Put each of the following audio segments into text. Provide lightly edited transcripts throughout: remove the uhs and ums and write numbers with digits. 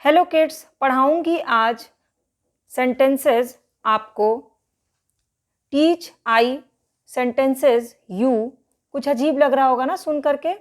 Hello kids, पढ़ाऊंगी आज sentences आपको। Teach I sentences you. कुछ अजीब लग रहा होगा ना सुन करके,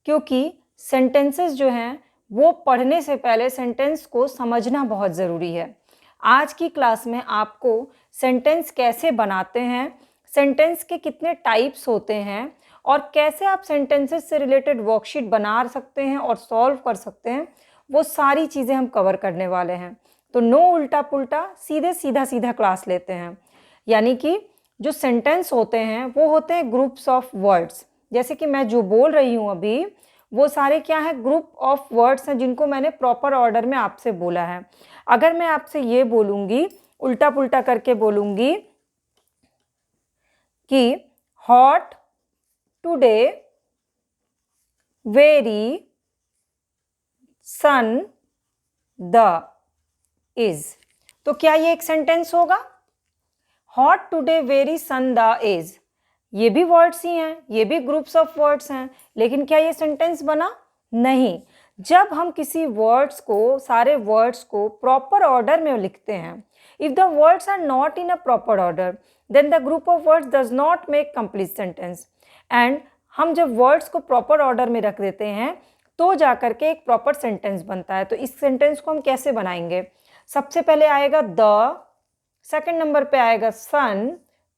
क्योंकि सेंटेंसेस जो हैं वो पढ़ने से पहले सेंटेंस को समझना बहुत ज़रूरी है। आज की क्लास में आपको सेंटेंस कैसे बनाते हैं, सेंटेंस के कितने टाइप्स होते हैं और कैसे आप सेंटेंसेस से रिलेटेड वर्कशीट बना सकते हैं और सॉल्व कर सकते हैं, वो सारी चीज़ें हम कवर करने वाले हैं। तो नो उल्टा पुल्टा, सीधे सीधा क्लास लेते हैं। यानी कि जो सेंटेंस होते हैं वो होते हैं ग्रुप्स ऑफ वर्ड्स। जैसे कि मैं जो बोल रही हूँ अभी, वो सारे क्या है, ग्रुप ऑफ वर्ड्स हैं जिनको मैंने प्रॉपर ऑर्डर में आपसे बोला है। अगर मैं आपसे ये बोलूँगी, उल्टा पुल्टा करके बोलूँगी कि hot today, very, sun the is, तो क्या ये एक सेंटेंस होगा? Hot today, very, sun the is, ये भी वर्ड्स ही हैं, ये भी ग्रुप्स ऑफ वर्ड्स हैं, लेकिन क्या ये सेंटेंस बना? नहीं। जब हम किसी वर्ड्स को, सारे वर्ड्स को प्रॉपर ऑर्डर में लिखते हैं, if the words are not in a proper order, then the group of words does not make complete sentence. And हम जब वर्ड्स को प्रॉपर ऑर्डर में रख देते हैं तो जाकर के एक प्रॉपर सेंटेंस बनता है। तो इस सेंटेंस को हम कैसे बनाएंगे? सबसे पहले आएगा द, सेकंड नंबर पे आएगा सन,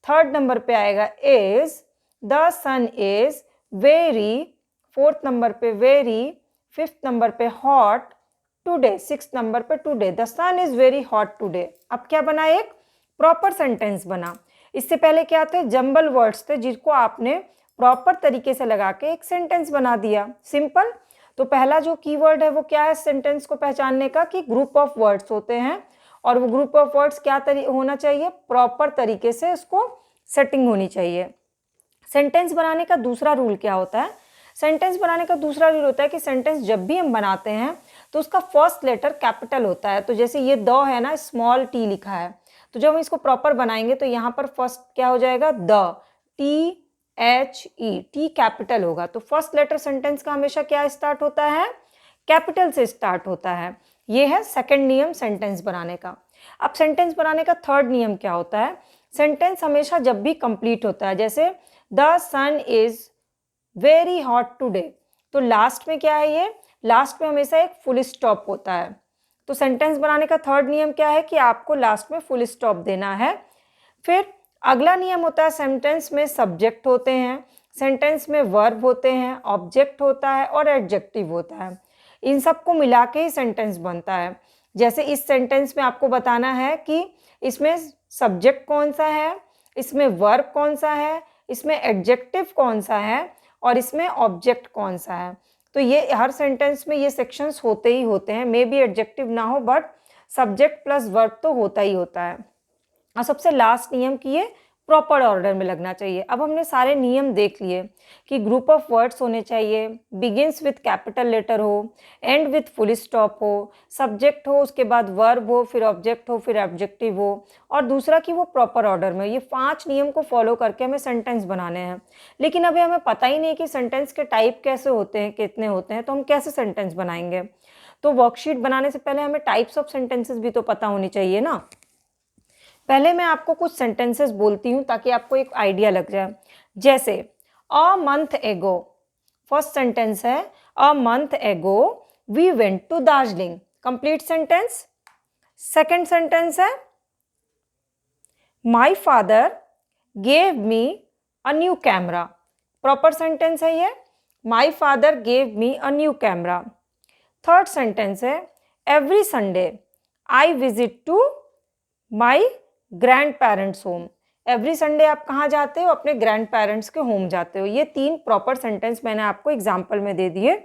थर्ड नंबर पे आएगा is, the sun is, very, fourth number पे वेरी, फिफ्थ नंबर पे हॉट, टुडे, सिक्स नंबर पे today, the sun is very hot today. अब क्या बना? एक प्रॉपर सेंटेंस बना। इससे पहले क्या थे? जंबल वर्ड्स थे जिसको आपने प्रॉपर तरीके से लगा के एक सेंटेंस बना दिया, सिंपल। तो पहला जो कीवर्ड है वो क्या है सेंटेंस को पहचानने का? कि ग्रुप ऑफ वर्ड्स होते हैं, और वो ग्रुप ऑफ वर्ड्स क्या होना चाहिए? प्रॉपर तरीके से उसको सेटिंग होनी चाहिए। सेंटेंस बनाने का दूसरा रूल क्या होता है? सेंटेंस बनाने का दूसरा रूल होता है कि सेंटेंस जब भी हम बनाते हैं तो उसका फर्स्ट लेटर कैपिटल होता है। तो जैसे ये द है ना, स्मॉल टी लिखा है, तो जब हम इसको प्रॉपर बनाएंगे तो यहाँ पर फर्स्ट क्या हो जाएगा? The, T H E, T capital होगा। तो फर्स्ट लेटर सेंटेंस का हमेशा क्या स्टार्ट होता है? कैपिटल से स्टार्ट होता है। ये है सेकंड नियम सेंटेंस बनाने का। अब सेंटेंस बनाने का थर्ड नियम क्या होता है? सेंटेंस हमेशा जब भी कंप्लीट होता है, जैसे the sun is very hot today, तो लास्ट में क्या है? ये लास्ट में हमेशा एक फुल स्टॉप होता है। तो सेंटेंस बनाने का थर्ड नियम क्या है? कि आपको लास्ट में फुल स्टॉप देना है। फिर अगला नियम होता है, सेंटेंस में सब्जेक्ट होते हैं, सेंटेंस में वर्ब होते हैं, ऑब्जेक्ट होता है और एडजेक्टिव होता है। इन सबको मिला के ही सेंटेंस बनता है। जैसे इस सेंटेंस में आपको बताना है कि इसमें सब्जेक्ट कौन सा है, इसमें वर्ब कौन सा है, इसमें एडजेक्टिव कौन सा है और इसमें ऑब्जेक्ट कौन सा है। तो ये हर सेंटेंस में ये सेक्शंस होते ही होते हैं। मे बी एडजेक्टिव ना हो, बट सब्जेक्ट प्लस वर्ब तो होता ही होता है। और सबसे लास्ट नियम कि ये प्रॉपर ऑर्डर में लगना चाहिए। अब हमने सारे नियम देख लिए कि ग्रुप ऑफ वर्ड्स होने चाहिए, बिगिंस विथ कैपिटल लेटर हो, एंड विथ फुल स्टॉप हो, सब्जेक्ट हो, उसके बाद वर्ब हो, फिर ऑब्जेक्ट हो, फिर एडजेक्टिव हो, और दूसरा कि वो प्रॉपर ऑर्डर में। ये 5 नियम को फॉलो करके हमें सेंटेंस बनाने हैं। लेकिन अभी हमें पता ही नहीं कि सेंटेंस के टाइप कैसे होते हैं, कितने होते हैं, तो हम कैसे सेंटेंस बनाएंगे? तो वर्कशीट बनाने से पहले हमें टाइप्स ऑफ सेंटेंसेस भी तो पता होनी चाहिए ना। पहले मैं आपको कुछ सेंटेंसेस बोलती हूँ ताकि आपको एक आइडिया लग जाए। जैसे a month ago, first sentence है a month ago we went to Darjeeling, complete sentence. Second sentence है my father gave me a new camera, proper sentence है ये, my father gave me a new camera. Third sentence है every Sunday I visit to my grandparents home, every Sunday आप कहाँ जाते हो? अपने grand parents के home जाते हो। ये 3 प्रॉपर सेंटेंस मैंने आपको एग्जाम्पल में दे दिए।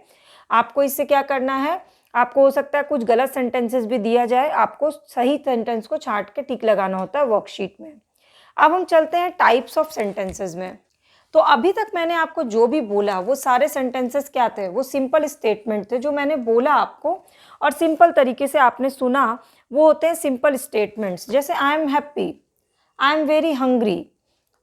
आपको इससे क्या करना है? आपको हो सकता है कुछ गलत सेंटेंसेस भी दिया जाए, आपको सही सेंटेंस को छांट के टिक लगाना होता है वर्कशीट में। अब हम चलते हैं टाइप्स ऑफ सेंटेंसेस में। तो अभी तक मैंने आपको जो भी बोला वो सारे सेंटेंसेस क्या थे? वो सिंपल स्टेटमेंट थे। जो मैंने बोला आपको और सिंपल तरीके से आपने सुना, वो होते हैं सिंपल स्टेटमेंट्स। जैसे I am happy, I am very hungry,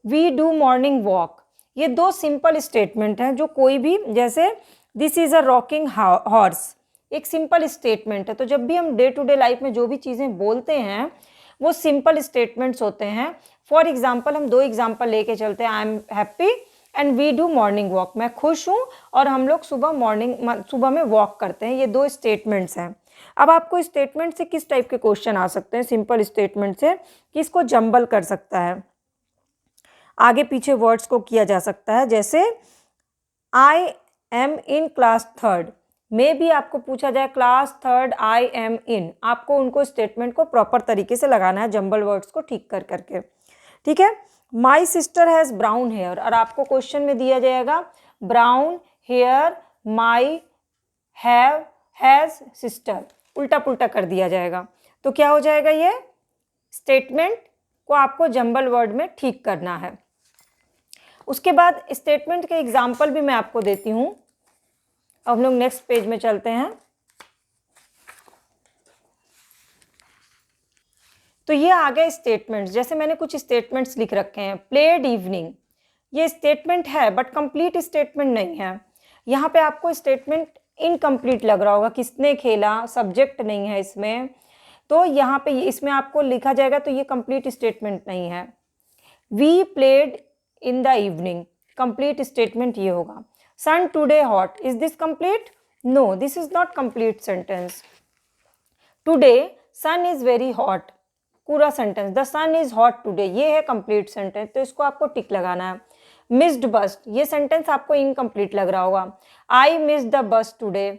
we do morning walk. ये 2 सिंपल स्टेटमेंट हैं जो कोई भी, जैसे this is a rocking horse, एक सिंपल स्टेटमेंट है। तो जब भी हम डे टू डे लाइफ में जो भी चीज़ें बोलते हैं वो सिंपल स्टेटमेंट्स होते हैं। फॉर एग्जाम्पल हम 2 एग्जाम्पल लेके चलते हैं। I am happy and we do morning walk. मैं खुश हूँ और हम लोग सुबह में वॉक करते हैं। ये 2 स्टेटमेंट्स हैं। अब आपको स्टेटमेंट से किस टाइप के क्वेश्चन आ सकते हैं? सिंपल स्टेटमेंट से कि इसको जंबल कर सकता है, आगे पीछे वर्ड्स को किया जा सकता है। जैसे I M in class third में भी आपको पूछा जाए क्लास थर्ड आई एम इन, आपको उनको स्टेटमेंट को प्रॉपर तरीके से लगाना है, जंबल वर्ड्स को ठीक कर करके। ठीक है। My sister has brown hair, और आपको क्वेश्चन में दिया जाएगा brown hair my has sister, उल्टा पुल्टा कर दिया जाएगा। तो क्या हो जाएगा? ये स्टेटमेंट को आपको जंबल वर्ड में ठीक करना है। उसके बाद स्टेटमेंट के एग्जाम्पल भी मैं आपको देती हूँ। अब हम लोग नेक्स्ट पेज में चलते हैं। तो ये आ गए स्टेटमेंट्स। जैसे मैंने कुछ स्टेटमेंट्स लिख रखे हैं। प्लेड इवनिंग, ये स्टेटमेंट है बट कंप्लीट स्टेटमेंट नहीं है। यहाँ पे आपको स्टेटमेंट इनकम्प्लीट लग रहा होगा, किसने खेला, सब्जेक्ट नहीं है इसमें, तो यहाँ पे इसमें आपको लिखा जाएगा तो ये कंप्लीट स्टेटमेंट नहीं है। We played in the evening, complete statement ये होगा। Sun today hot, is this complete? No, this is not complete sentence. Today sun is very hot, पूरा sentence. The sun is hot today, ये है complete sentence, तो इसको आपको टिक लगाना है। मिस्ड बस, ये सेंटेंस आपको इनकम्प्लीट लग रहा होगा। I miss the bus today,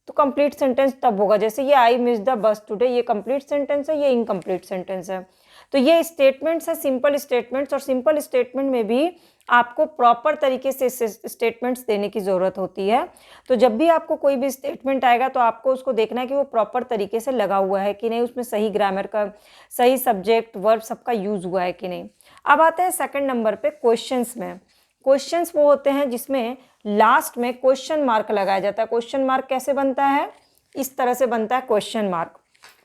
तो कंप्लीट सेंटेंस तब होगा जैसे ये I miss the bus today, ये कंप्लीट सेंटेंस है, ये इनकम्प्लीट सेंटेंस है। तो ये स्टेटमेंट्स है सिंपल स्टेटमेंट्स, और सिंपल स्टेटमेंट में भी आपको प्रॉपर तरीके से स्टेटमेंट्स देने की ज़रूरत होती है। तो जब भी आपको कोई भी स्टेटमेंट आएगा तो आपको उसको देखना है कि वो प्रॉपर तरीके से लगा हुआ है कि नहीं, उसमें सही ग्रामर का, सही सब्जेक्ट वर्ब सबका यूज़ हुआ है कि नहीं। अब आते हैं सेकंड नंबर पे क्वेश्चंस में। क्वेश्चंस वो होते हैं जिसमें लास्ट में क्वेश्चन मार्क लगाया जाता है। क्वेश्चन मार्क कैसे बनता है? इस तरह से बनता है क्वेश्चन मार्क।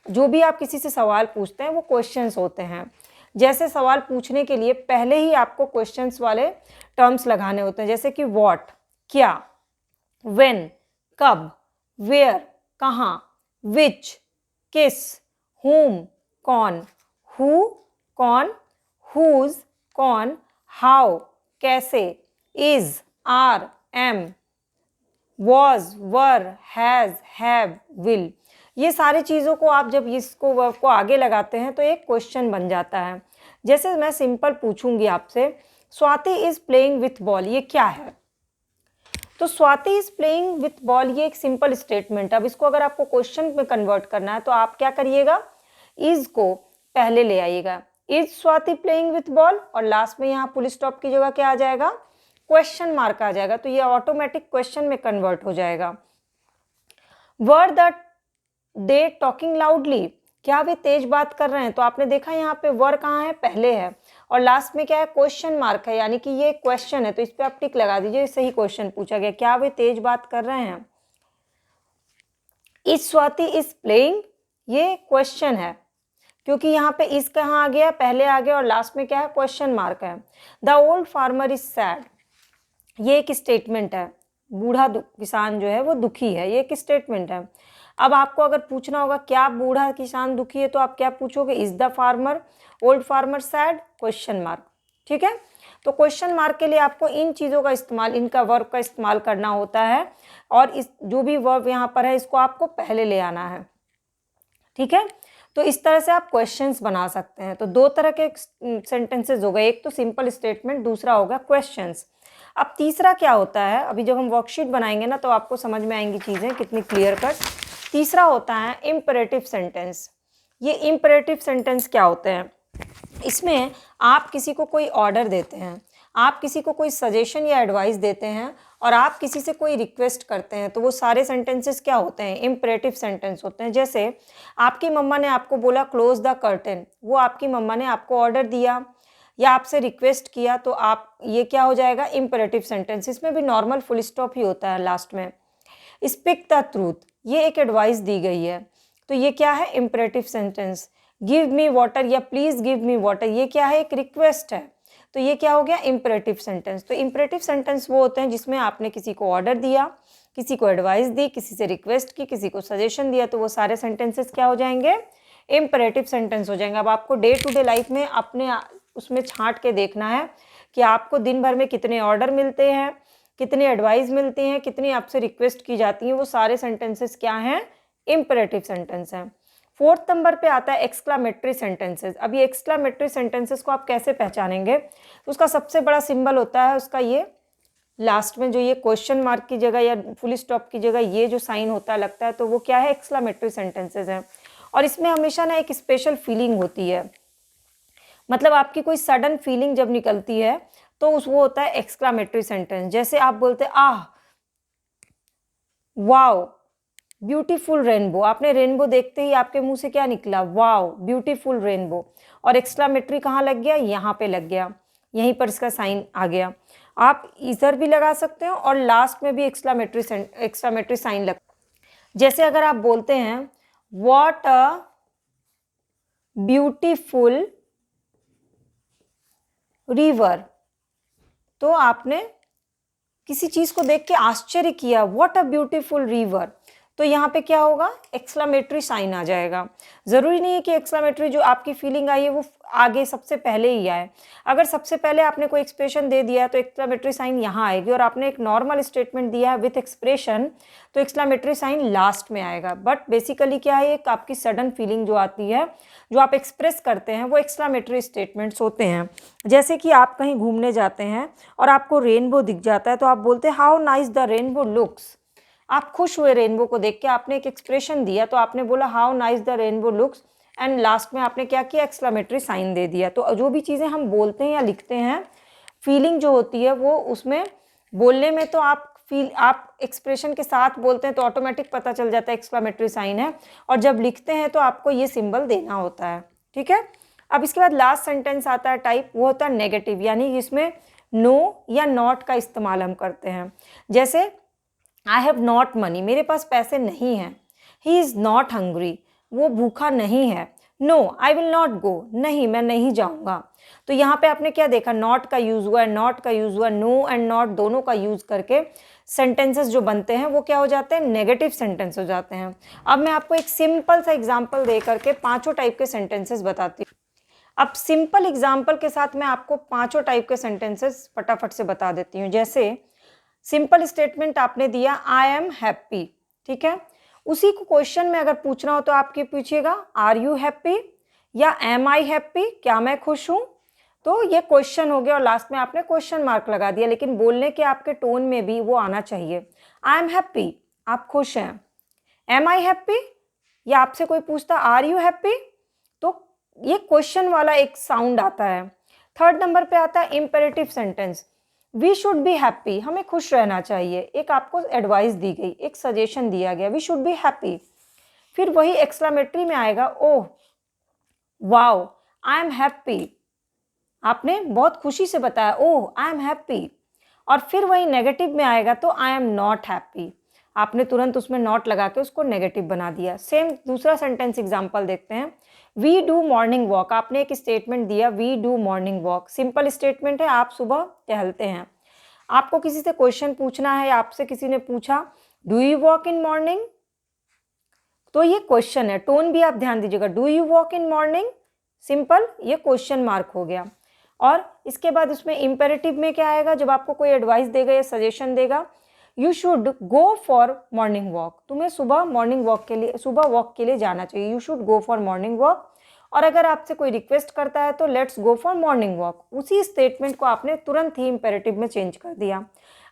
जो भी आप किसी से सवाल पूछते हैं वो क्वेश्चंस होते हैं। जैसे सवाल पूछने के लिए पहले ही आपको क्वेश्चंस वाले टर्म्स लगाने होते हैं, जैसे कि व्हाट, क्या, व्हेन, कब, वेयर, कहाँ, विच, किस, whom, कौन, who, कौन, whose, कौन, हाउ, कैसे, is, are, am, was, were, has, have, will। ये सारी चीज़ों को आप जब इसको वर्ब को आगे लगाते हैं तो एक क्वेश्चन बन जाता है। जैसे मैं सिंपल पूछूंगी आपसे, Swati is playing with ball, ये क्या है? तो Swati is playing with ball, ये एक सिंपल स्टेटमेंट। अब इसको अगर आपको क्वेश्चन में कन्वर्ट करना है तो आप क्या करिएगा? इज को पहले ले आइएगा, is Swati playing with ball, और लास्ट में यहाँ फुल स्टॉप की जगह क्या आ जाएगा? क्वेश्चन मार्क आ जाएगा। तो ये ऑटोमेटिक क्वेश्चन में कन्वर्ट हो जाएगा। Were the they talking loudly, क्या वे तेज बात कर रहे हैं? तो आपने देखा यहाँ पे वर कहाँ है? पहले है, और लास्ट में क्या है? क्वेश्चन मार्क है, यानी कि ये क्वेश्चन है, तो इस पे आप टिक लगा दीजिए, सही क्वेश्चन पूछा गया, क्या वे तेज बात कर रहे हैं? इज स्वाति इज प्लेइंग, ये क्वेश्चन है क्योंकि यहाँ पे इज कहाँ आ गया? पहले आ गया, और लास्ट में क्या है? क्वेश्चन मार्क है। The old farmer is sad, ये एक स्टेटमेंट है, बूढ़ा किसान जो है वो दुखी है, ये एक स्टेटमेंट है। अब आपको अगर पूछना होगा क्या बूढ़ा किसान दुखी है, तो आप क्या पूछोगे? Is the farmer old farmer sad, question mark. ठीक है। तो क्वेश्चन मार्क के लिए आपको इन चीज़ों का इस्तेमाल, इनका वर्ब का इस्तेमाल करना होता है, और इस जो भी वर्ब यहाँ पर है इसको आपको पहले ले आना है। ठीक है। तो इस तरह से आप क्वेश्चंस बना सकते हैं। तो 2 तरह के सेंटेंसेस हो गए, एक तो सिंपल स्टेटमेंट, दूसरा होगा क्वेश्चंस। अब तीसरा क्या होता है? अभी जब हम वर्कशीट बनाएंगे ना तो आपको समझ में आएंगी चीज़ें कितनी क्लियर कट। तीसरा होता है इम्परेटिव सेंटेंस। ये इम्परेटिव सेंटेंस क्या होते हैं? इसमें आप किसी को कोई ऑर्डर देते हैं, आप किसी को कोई सजेशन या एडवाइस देते हैं, और आप किसी से कोई रिक्वेस्ट करते हैं, तो वो सारे सेंटेंसेस क्या होते हैं? इम्परेटिव सेंटेंस होते हैं। जैसे आपकी मम्मा ने आपको बोला क्लोज द कर्टेन, वो आपकी मम्मा ने आपको ऑर्डर दिया या आपसे रिक्वेस्ट किया, तो आप ये क्या हो जाएगा? Imperative sentence. इसमें भी नॉर्मल फुल स्टॉप ही होता है लास्ट में। स्पीक द ट्रूथ, ये एक एडवाइस दी गई है, तो ये क्या है? Imperative sentence. Give me water या प्लीज़ गिव मी वाटर, ये क्या है? एक रिक्वेस्ट है, तो ये क्या हो गया? Imperative sentence. तो इम्परेटिव सेंटेंस वो होते हैं जिसमें आपने किसी को ऑर्डर दिया किसी को एडवाइस दी, किसी से रिक्वेस्ट की, किसी को सजेशन दिया, तो वो सारे सेंटेंसेस क्या हो जाएंगे, इम्परेटिव सेंटेंस हो जाएंगे। अब आपको डे टू डे लाइफ में अपने उसमें छांट के देखना है कि आपको दिन भर में कितने ऑर्डर मिलते हैं, कितनी एडवाइस मिलती हैं, कितनी आपसे रिक्वेस्ट की जाती हैं, वो सारे सेंटेंसेस क्या हैं, इम्परेटिव सेंटेंस हैं। 4th नंबर पे आता है एक्सक्लामेटरी सेंटेंसेस। अब ये एक्सक्लामेटरी सेंटेंसेस को आप कैसे पहचानेंगे, तो उसका सबसे बड़ा सिंबल होता है उसका ये लास्ट में जो ये क्वेश्चन मार्क की जगह या फुल स्टॉप की जगह ये जो साइन होता है लगता है, तो वो क्या है, एक्सक्लामेटरी सेंटेंसेस हैं। और इसमें हमेशा ना एक स्पेशल फीलिंग होती है, मतलब आपकी कोई सडन फीलिंग जब निकलती है तो उस वो होता है एक्सक्लामेटरी सेंटेंस। जैसे आप बोलते आह वाओ ब्यूटीफुल रेनबो, आपने रेनबो देखते ही आपके मुंह से क्या निकला, वाओ ब्यूटीफुल रेनबो, और एक्सक्लामेटरी कहाँ लग गया, यहाँ पे लग गया, यहीं पर इसका साइन आ गया। आप इधर भी लगा सकते हो और लास्ट में भी एक्सक्लामेटरी साइन लग, जैसे अगर आप बोलते हैं व्हाट अ ब्यूटीफुल रिवर, तो आपने किसी चीज को देख के आश्चर्य किया, व्हाट अ ब्यूटीफुल रिवर, तो यहाँ पे क्या होगा, एक्सक्लामेटरी साइन आ जाएगा। जरूरी नहीं है कि एक्सक्लामेटरी जो आपकी फीलिंग आई है वो आगे सबसे पहले ही आए। अगर सबसे पहले आपने कोई एक्सप्रेशन दे दिया तो एक्सक्लामेटरी साइन यहाँ आएगी, और आपने एक नॉर्मल स्टेटमेंट दिया है विथ एक्सप्रेशन तो एक्सक्लामेटरी साइन लास्ट में आएगा। बट बेसिकली क्या है, एक आपकी सडन फीलिंग जो आती है, जो आप एक्सप्रेस करते हैं, वो एक्सक्लामेटरी स्टेटमेंट्स होते हैं। जैसे कि आप कहीं घूमने जाते हैं और आपको रेनबो दिख जाता है तो आप बोलते हैं how nice the rainbow looks, आप खुश हुए रेनबो को देख के, आपने एक एक्सप्रेशन दिया, तो आपने बोला how nice the rainbow looks, and last में आपने क्या किया, एक्सक्लामेटरी साइन दे दिया। तो जो भी चीज़ें हम बोलते हैं या लिखते हैं, फीलिंग जो होती है वो उसमें बोलने में तो आप एक्सप्रेशन के साथ बोलते हैं तो ऑटोमेटिक पता चल जाता है एक्सक्लामेटरी साइन है, और जब लिखते हैं तो आपको ये सिंबल देना होता है। ठीक है, अब इसके बाद लास्ट सेंटेंस आता है टाइप, वो होता है नेगेटिव, यानी इसमें नो या नॉट का इस्तेमाल हम करते हैं। जैसे आई हैव नॉट मनी, मेरे पास पैसे नहीं हैं। ही इज़ नॉट हंग्री, वो भूखा नहीं है। No I will not go, नहीं मैं नहीं जाऊँगा। तो यहाँ पे आपने क्या देखा, नॉट का यूज़ हुआ है, नॉट का यूज़ हुआ, नो एंड नॉट दोनों का यूज़ करके सेंटेंसेस जो बनते हैं वो क्या हो जाते हैं, नेगेटिव सेंटेंस हो जाते हैं। अब मैं आपको एक सिंपल सा एग्जाम्पल दे करके 5 टाइप के सेंटेंसेस बताती हूँ। अब सिंपल एग्जाम्पल के साथ मैं आपको 5 टाइप के सेंटेंसेस फटाफट से बता देती हूँ। जैसे सिंपल स्टेटमेंट आपने दिया आई एम हैप्पी, ठीक है, उसी को क्वेश्चन में अगर पूछना हो तो आपके पूछिएगा आर यू हैप्पी या एम आई हैप्पी, क्या मैं खुश हूँ, तो ये क्वेश्चन हो गया और लास्ट में आपने क्वेश्चन मार्क लगा दिया, लेकिन बोलने के आपके टोन में भी वो आना चाहिए। आई एम हैप्पी, आप खुश हैं। एम आई हैप्पी, या आपसे कोई पूछता आर यू हैप्पी, तो ये क्वेश्चन वाला एक साउंड आता है। 3rd नंबर पे आता है imperative sentence, we should be happy, हमें खुश रहना चाहिए, एक आपको एडवाइस दी गई, एक सजेशन दिया गया, वी शुड बी हैप्पी। फिर वही एक्सक्लामेटरी में आएगा oh wow I am happy, आपने बहुत खुशी से बताया ओह आई एम हैप्पी। और फिर वही नेगेटिव में आएगा तो आई एम नॉट हैप्पी, आपने तुरंत उसमें नॉट लगा के उसको नेगेटिव बना दिया। सेम दूसरा सेंटेंस एग्जांपल देखते हैं, वी डू मॉर्निंग वॉक, आपने एक स्टेटमेंट दिया we do morning walk, simple statement है, आप सुबह टहलते हैं। आपको किसी से क्वेश्चन पूछना है, आपसे किसी ने पूछा do you walk in morning, तो ये क्वेश्चन है, टोन भी आप ध्यान दीजिएगा, do you walk in morning, simple, ये क्वेश्चन मार्क हो गया। और इसके बाद उसमें इम्पेरेटिव में क्या आएगा, जब आपको कोई एडवाइस देगा या सजेशन देगा, you should go for morning walk, तुम्हें सुबह मॉर्निंग वॉक के लिए, सुबह वॉक के लिए जाना चाहिए, you should go for morning walk. और अगर आपसे कोई रिक्वेस्ट करता है तो let's go for morning walk, उसी स्टेटमेंट को आपने तुरंत ही इम्पेरेटिव में चेंज कर दिया।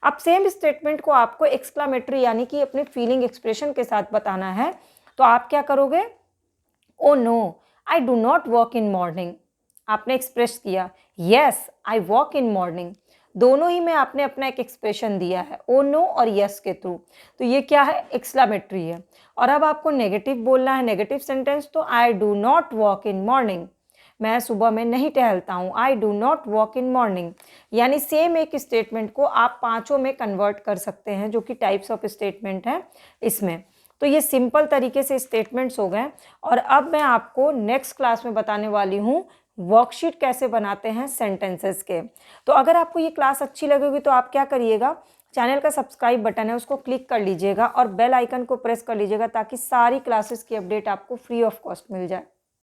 अब सेम स्टेटमेंट को आपको एक्सक्लामेटरी यानी कि अपनी फीलिंग एक्सप्रेशन के साथ बताना है, तो आप क्या करोगे, oh no I do not walk in morning, आपने एक्सप्रेस किया, yes I walk in morning, दोनों ही में आपने अपना एक एक्सप्रेशन दिया है ओ नो और यस के थ्रू, तो ये क्या है, एक्सक्लामेटरी है। और अब आपको नेगेटिव बोलना है, नेगेटिव सेंटेंस, तो आई do not walk in morning, मैं सुबह में नहीं टहलता हूँ, आई do not walk in morning. यानी सेम एक स्टेटमेंट को आप 5 में कन्वर्ट कर सकते हैं, जो कि टाइप्स ऑफ स्टेटमेंट हैं इसमें। तो ये सिंपल तरीके से स्टेटमेंट्स हो गए। और अब मैं आपको नेक्स्ट क्लास में बताने वाली हूँ वर्कशीट कैसे बनाते हैं सेंटेंसेस के। तो अगर आपको ये क्लास अच्छी लगेगी तो आप क्या करिएगा, चैनल का सब्सक्राइब बटन है उसको क्लिक कर लीजिएगा और बेल आइकन को प्रेस कर लीजिएगा ताकि सारी क्लासेस की अपडेट आपको फ्री ऑफ कॉस्ट मिल जाए।